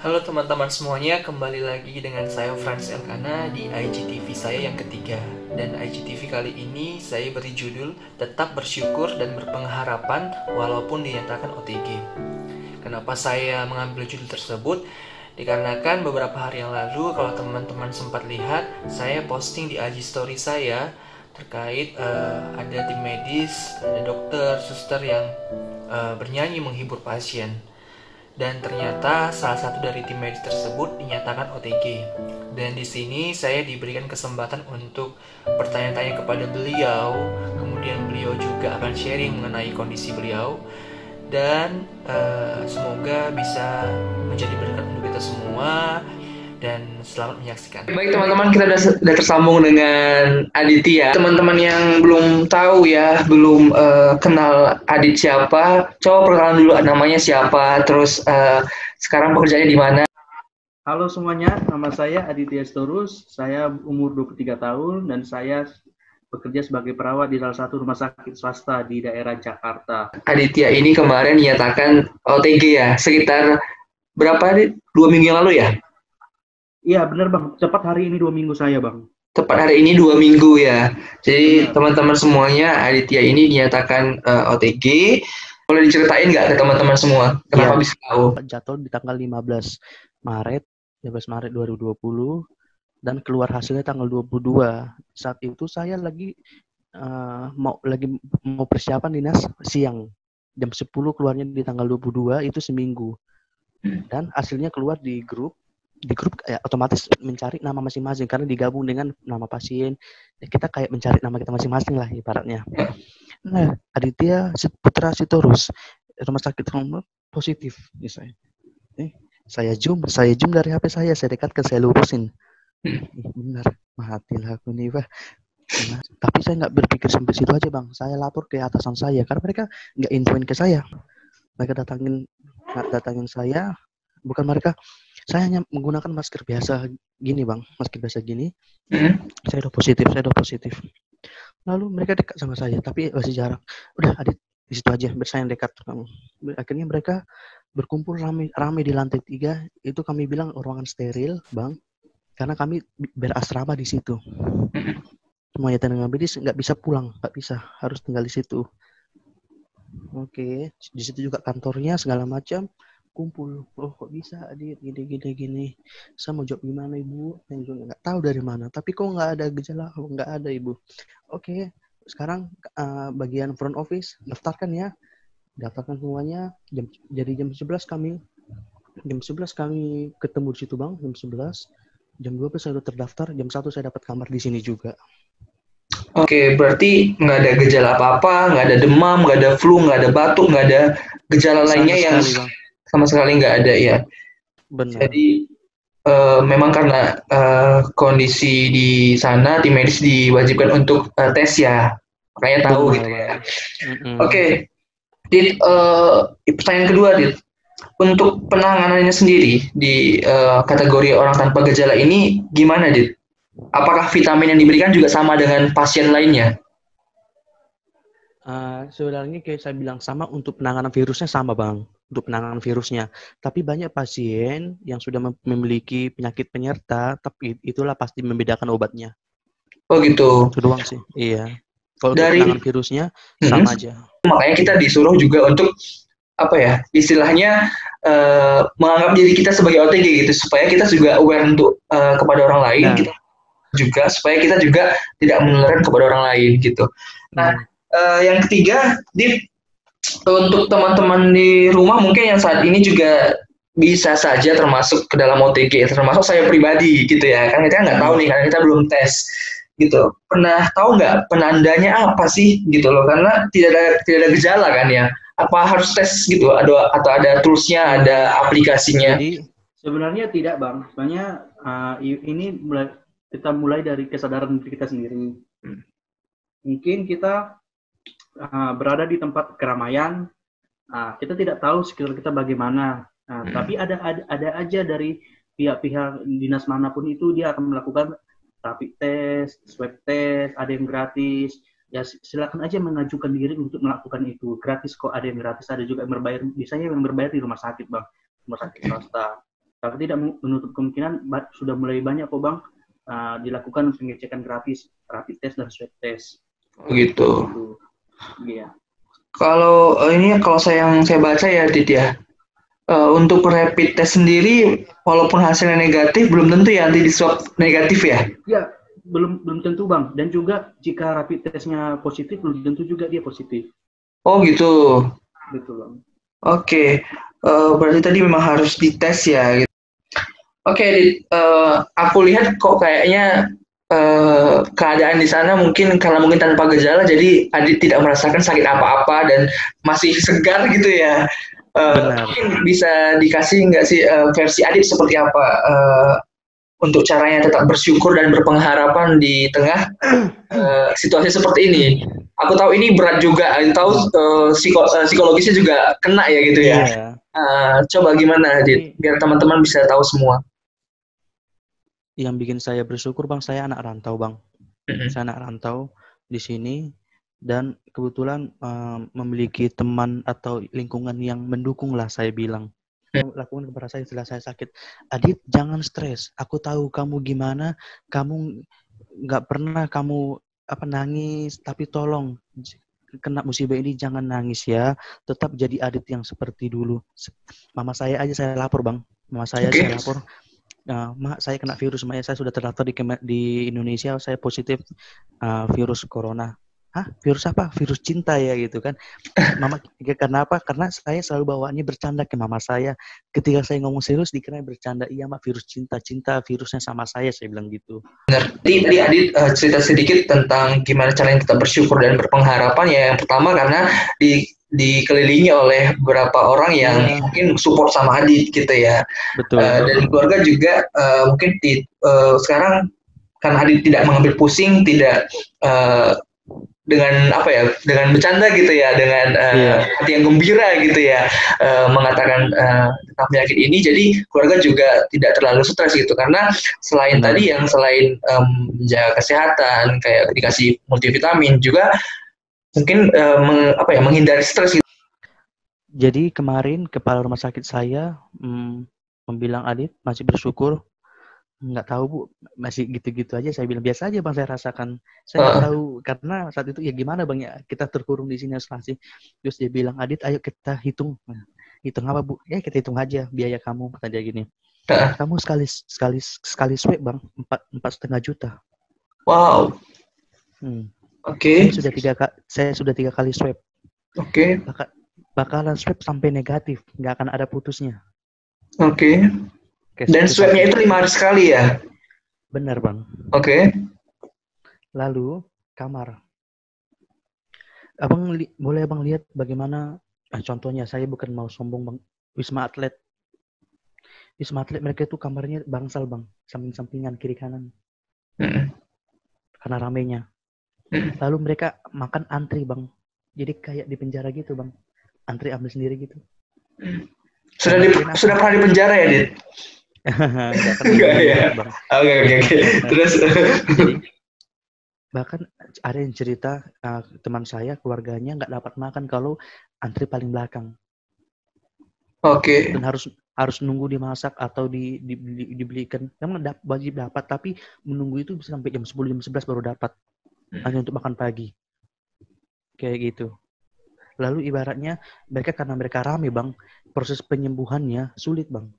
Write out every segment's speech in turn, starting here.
Halo teman-teman semuanya, kembali lagi dengan saya Franz Elkana di IGTV saya yang ketiga. Dan IGTV kali ini saya beri judul Tetap Bersyukur dan Berpengharapan Walaupun Dinyatakan OTG. Kenapa saya mengambil judul tersebut? Dikarenakan beberapa hari yang lalu, kalau teman-teman sempat lihat, saya posting di IG story saya terkait ada tim medis, ada dokter, suster yang bernyanyi menghibur pasien. Dan ternyata salah satu dari tim medis tersebut dinyatakan OTG. Dan di sini saya diberikan kesempatan untuk bertanya-tanya kepada beliau, kemudian beliau juga akan sharing mengenai kondisi beliau, dan semoga bisa menjadi berkat untuk kita semua. Dan selamat menyaksikan. Baik teman-teman, kita sudah tersambung dengan Aditya. Teman-teman yang belum tahu ya, belum kenal Adit siapa, coba perkenalan dulu namanya siapa, terus sekarang pekerjaannya di mana. Halo semuanya, nama saya Aditya Storus, saya umur 23 tahun dan saya bekerja sebagai perawat di salah satu rumah sakit swasta di daerah Jakarta. Aditya ini kemarin dinyatakan OTG ya, sekitar berapa hari? 2 minggu yang lalu ya? Iya benar Bang, cepat hari ini 2 minggu saya Bang. Tepat hari ini 2 minggu ya. Jadi teman-teman semuanya, Aditya ini dinyatakan OTG. Boleh diceritain nggak ke teman-teman semua? Kenapa Ya, bisa tahu? jatuh di tanggal 15 Maret, 15 Maret 2020 dan keluar hasilnya tanggal 22. Saat itu saya lagi mau persiapan dinas siang. Jam 10 keluarnya di tanggal 22 itu seminggu. Dan hasilnya keluar di grup ya, otomatis mencari nama masing-masing karena digabung dengan nama pasien ya, kita kayak mencari nama kita masing-masing lah ibaratnya. Nah, Aditya Putra Sitorus rumah sakit positif misalnya. Saya zoom dari HP saya dekatkan, saya lurusin. Benar, matilah aku nih Pak. Nah, tapi saya nggak berpikir sampai situ aja Bang, saya lapor ke atasan saya karena mereka nggak infoin ke saya. Mereka datangin saya, bukan mereka, saya hanya menggunakan masker biasa gini Bang, masker biasa gini. Saya udah positif. Lalu mereka dekat sama saya, tapi masih jarang. Udah Adit di situ aja, bersaing dekat kamu. Akhirnya mereka berkumpul rame di lantai 3. Itu kami bilang ruangan steril Bang, karena kami berasrama di situ. Semuanya tenaga medis nggak bisa pulang, nggak bisa, harus tinggal di situ. Oke, di situ juga kantornya segala macam. Kumpul, oh kok bisa Adit gini, saya mau jawab gimana ibu, saya juga nggak tahu dari mana, tapi kok nggak ada gejala, nggak ada ibu. Oke, sekarang bagian front office daftarkan semuanya, jadi jam 11 kami ketemu di situ Bang, jam 11, jam 12 saya udah terdaftar, jam 1 saya dapat kamar di sini juga. Oke, berarti nggak ada gejala apa-apa, nggak ada demam, nggak ada flu, nggak ada batuk, nggak ada gejala lainnya yang sama sekali nggak ada ya. Benar. Jadi memang karena kondisi di sana tim medis diwajibkan untuk tes ya, makanya tahu gitu ya. Oke, Dit, pertanyaan kedua Dit, untuk penanganannya sendiri di kategori orang tanpa gejala ini gimana Dit? Apakah vitamin yang diberikan juga sama dengan pasien lainnya? Sebenarnya kayak saya bilang sama, untuk penanganan virusnya sama Bang, untuk penanganan virusnya. Tapi banyak pasien yang sudah memiliki penyakit penyerta, tapi itulah pasti membedakan obatnya. Oh gitu. Itu doang sih. Iya. Kalau Dari untuk penanganan virusnya sama aja. Makanya kita disuruh juga untuk apa ya, istilahnya menganggap diri kita sebagai OTG gitu, supaya kita juga aware untuk kepada orang lain, gitu. Juga supaya kita juga tidak menularkan kepada orang lain gitu. Nah, yang ketiga, untuk teman-teman di rumah mungkin yang saat ini juga bisa saja termasuk ke dalam OTG, termasuk saya pribadi gitu ya, kan kita nggak tahu nih karena kita belum tes gitu. Pernah tahu nggak penandanya apa sih gitu loh, karena tidak ada gejala kan ya, apa harus tes gitu, atau ada toolsnya, ada aplikasinya? Jadi sebenarnya tidak Bang, sebenarnya ini kita mulai dari kesadaran diri kita sendiri. Mungkin kita berada di tempat keramaian, kita tidak tahu sekitar kita bagaimana, tapi ada aja dari pihak-pihak dinas manapun itu, dia akan melakukan rapid test, swab test, ada yang gratis. Ya silakan aja mengajukan diri untuk melakukan itu, gratis kok, ada yang gratis, ada juga yang berbayar, biasanya yang berbayar di rumah sakit Bang, rumah sakit swasta. Tapi tidak menutup kemungkinan sudah mulai banyak kok Bang dilakukan pengecekan gratis, rapid test dan swab test. Oh gitu. Iya. Kalau kalau saya baca ya Dit ya, untuk rapid test sendiri walaupun hasilnya negatif belum tentu ya nanti di swab negatif ya? Ya, belum tentu Bang. Dan juga jika rapid testnya positif belum tentu juga dia positif. Oh gitu. Betul Bang. Oke, berarti tadi memang harus dites ya. Gitu. Oke, aku lihat kok kayaknya keadaan di sana mungkin karena mungkin tanpa gejala, jadi Adit tidak merasakan sakit apa-apa dan masih segar gitu ya. Mungkin bisa dikasih nggak sih versi Adit seperti apa untuk caranya tetap bersyukur dan berpengharapan di tengah situasi seperti ini. Aku tahu ini berat juga, tahu psikologisnya juga kena ya gitu ya. Coba gimana Adit, biar teman-teman bisa tahu semua. Yang bikin saya bersyukur Bang, saya anak rantau Bang. Saya anak rantau di sini dan kebetulan memiliki teman atau lingkungan yang mendukung lah saya bilang. Lakukan kepada saya setelah saya sakit. Adit, jangan stres. Aku tahu kamu gimana. Kamu nggak pernah kamu nangis, tapi tolong kena musibah ini jangan nangis ya. Tetap jadi Adit yang seperti dulu. Mama saya aja saya lapor Bang. Mama saya saya lapor. Mak, saya kena virus, Mak, saya sudah terdaftar di Indonesia, saya positif virus corona. Hah? Virus apa? Virus cinta ya gitu kan. Mama, karena apa? Karena saya selalu bawaannya bercanda ke mama saya. Ketika saya ngomong serius, dikira bercanda. Iya Mak, virus cinta virusnya sama saya bilang gitu. Benar. Tadi Adit cerita sedikit tentang gimana caranya tetap bersyukur dan berpengharapan ya. Yang pertama karena dikelilingi oleh beberapa orang yang mungkin support sama Adit gitu ya. Betul. Dan keluarga juga mungkin sekarang karena Adit tidak mengambil pusing, tidak dengan dengan bercanda gitu ya, dengan hati yang gembira gitu ya, mengatakan tentang penyakit ini, jadi keluarga juga tidak terlalu stres gitu, karena selain tadi yang selain menjaga kesehatan kayak dikasih multivitamin juga mungkin menghindari stres gitu. Jadi kemarin kepala rumah sakit saya membilang Adit masih bersyukur. Nggak tahu Bu, masih gitu-gitu aja. Saya bilang biasa aja Bang, saya rasakan. Saya nggak tahu karena saat itu ya gimana Bang ya, kita terkurung di sini isolasi. Terus dia bilang, Adit ayo kita hitung. Hitung apa Bu? Ya kita hitung aja biaya kamu, kata dia gini. Kamu sekali swab Bang, 4,5 juta. Wow. Oke. Saya sudah 3 kali swab. Oke. Bakalan swab sampai negatif, nggak akan ada putusnya. Oke. Dan swabnya itu 5 hari sekali ya? Benar Bang. Oke. Lalu kamar. Abang boleh Abang lihat bagaimana contohnya, saya bukan mau sombong Bang. Wisma Atlet mereka itu kamarnya bangsal Bang, samping-sampingan kiri kanan. Karena ramenya. Lalu mereka makan antri Bang. Jadi kayak di penjara gitu Bang. Antri ambil sendiri gitu. Sudah pernah di penjara ya, Dit? Enggak ya. Oke. Terus bahkan ada yang cerita teman saya keluarganya nggak dapat makan kalau antri paling belakang. Oke. Dan harus nunggu dimasak atau dibelikan. Memang wajib dapat, tapi menunggu itu bisa sampai jam 10 jam 11 baru dapat. Hanya untuk makan pagi. Kayak gitu. Lalu ibaratnya karena mereka rame Bang, proses penyembuhannya sulit Bang.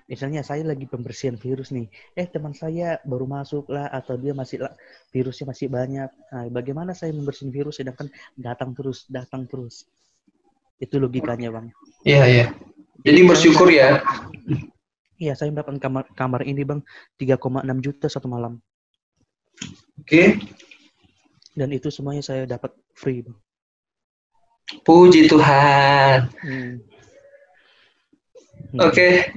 Misalnya saya lagi pembersihan virus nih, teman saya baru masuk lah, atau dia virusnya masih banyak. Nah, bagaimana saya membersihin virus sedangkan datang terus. Itu logikanya Bang. Iya. Jadi bersyukur ya. Iya, saya mendapatkan kamar ini Bang 3,6 juta satu malam. Oke. Dan itu semuanya saya dapat free Bang. Puji Tuhan. Oke,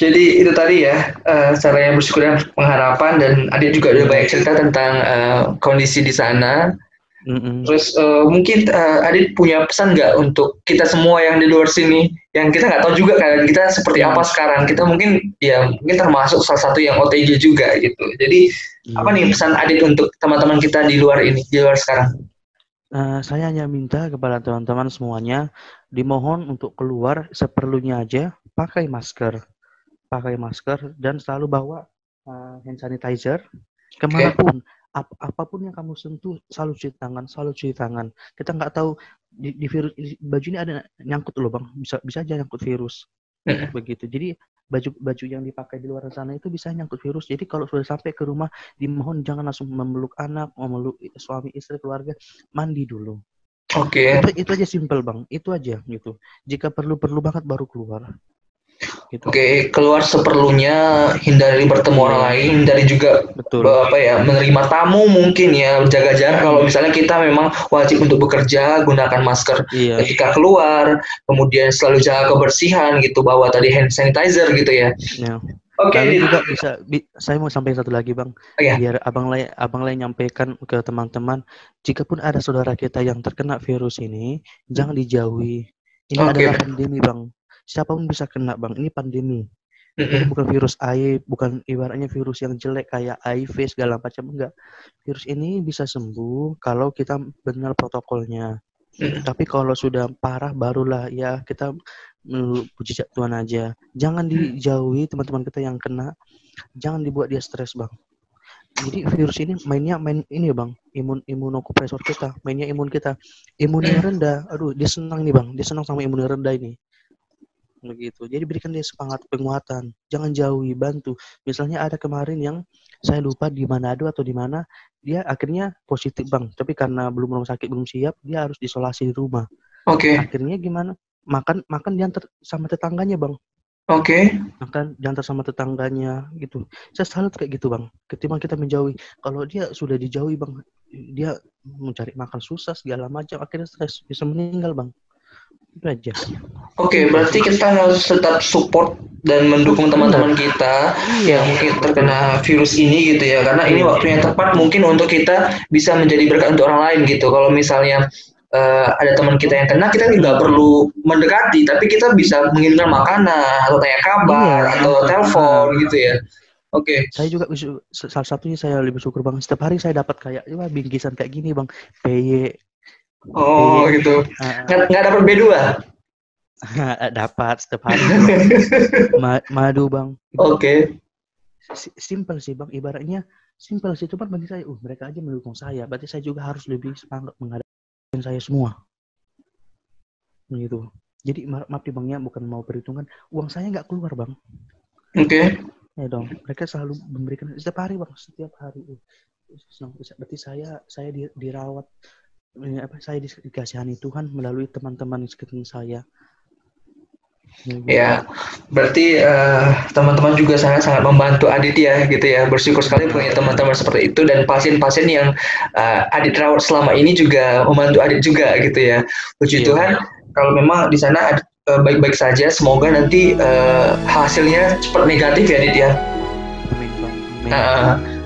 jadi itu tadi ya caranya bersyukur dan pengharapan, dan Adit juga udah banyak cerita tentang kondisi di sana. Terus mungkin Adit punya pesan nggak untuk kita semua yang di luar sini, yang kita nggak tahu juga keadaan kita seperti apa sekarang. Kita mungkin termasuk salah satu yang OTG juga gitu. Jadi apa nih pesan Adit untuk teman-teman kita di luar sekarang? Saya hanya minta kepada teman-teman semuanya, Dimohon untuk keluar seperlunya aja, pakai masker, dan selalu bawa hand sanitizer kemanapun. Apapun yang kamu sentuh, selalu cuci tangan. Kita nggak tahu di virus baju ini ada nyangkut loh bang, bisa aja nyangkut virus. Begitu. Jadi baju yang dipakai di luar sana itu bisa nyangkut virus. Jadi kalau sudah sampai ke rumah, dimohon jangan langsung memeluk anak, memeluk suami, istri, keluarga, mandi dulu. Oke. Itu aja simple bang, itu aja gitu. Jika perlu banget baru keluar. Gitu. Oke, keluar seperlunya, hindari bertemu orang lain, hindari juga menerima tamu mungkin ya, jaga jarak. Kalau misalnya kita memang wajib untuk bekerja, gunakan masker ketika keluar, kemudian selalu jaga kebersihan gitu, bawa tadi hand sanitizer gitu ya. Oke. Lalu juga saya mau sampaikan satu lagi bang, biar abang lay nyampaikan ke teman-teman, jika pun ada saudara kita yang terkena virus ini, jangan dijauhi. Ini adalah pandemi bang. Siapapun bisa kena bang, ini pandemi. Ini bukan virus aib, bukan ibaratnya virus yang jelek kayak HIV segala macam, enggak. Virus ini bisa sembuh kalau kita benar protokolnya. Tapi kalau sudah parah barulah ya kita puji Tuhan aja. Jangan dijauhi teman-teman kita yang kena, jangan dibuat dia stres bang. Jadi virus ini main ini bang, imunokompresor kita, mainnya imun kita, imunnya rendah. Aduh, dia senang nih bang, dia senang sama imun rendah ini. Begitu. Jadi berikan dia semangat penguatan. Jangan jauhi, bantu. Misalnya ada kemarin yang saya lupa di Manado atau di mana, dia akhirnya positif bang. Tapi karena belum rumah sakit belum siap, dia harus isolasi di rumah. Akhirnya gimana? Makan diantar sama tetangganya bang. Makan diantar sama tetangganya gitu. Saya salut kayak gitu bang. Ketimbang kita menjauhi. Kalau dia sudah dijauhi bang, dia mencari makan susah segala macam. Akhirnya stres, bisa meninggal bang. Itu aja. Oke, berarti kita harus tetap support dan mendukung teman-teman kita yang mungkin terkena virus ini gitu ya, karena ini waktu yang tepat mungkin untuk kita bisa menjadi berkat untuk orang lain gitu. Kalau misalnya ada teman kita yang kena, kita tidak perlu mendekati, tapi kita bisa mengirimkan makanan atau tanya kabar atau telepon gitu ya. Oke. Saya juga salah satunya saya lebih syukur bang. Setiap hari saya dapat kayak bingkisan kayak gini bang, PY. Oh gitu. Nggak dapat B2? Dapat setiap hari. Madu bang. Oke. Simple sih bang. Ibaratnya simple sih. Cuma bagi saya, mereka aja mendukung saya. Berarti saya juga harus lebih semangat menghadapi saya semua. Gitu. Jadi maaf nih bangnya, bukan mau perhitungan. Uang saya nggak keluar bang. Oke. Ya dong. Mereka selalu memberikan setiap hari bang. Setiap hari. Berarti saya dirawat. Saya dikasihani Tuhan melalui teman-teman sekitar saya. Ya, berarti teman-teman juga sangat-sangat membantu Adit ya, gitu ya. Bersyukur sekali punya teman-teman seperti itu, dan pasien-pasien yang Adit rawat selama ini juga membantu Adit juga, gitu ya. Puji Tuhan, kalau memang di sana baik-baik saja, semoga nanti hasilnya cepat negatif ya Adit ya. Amin.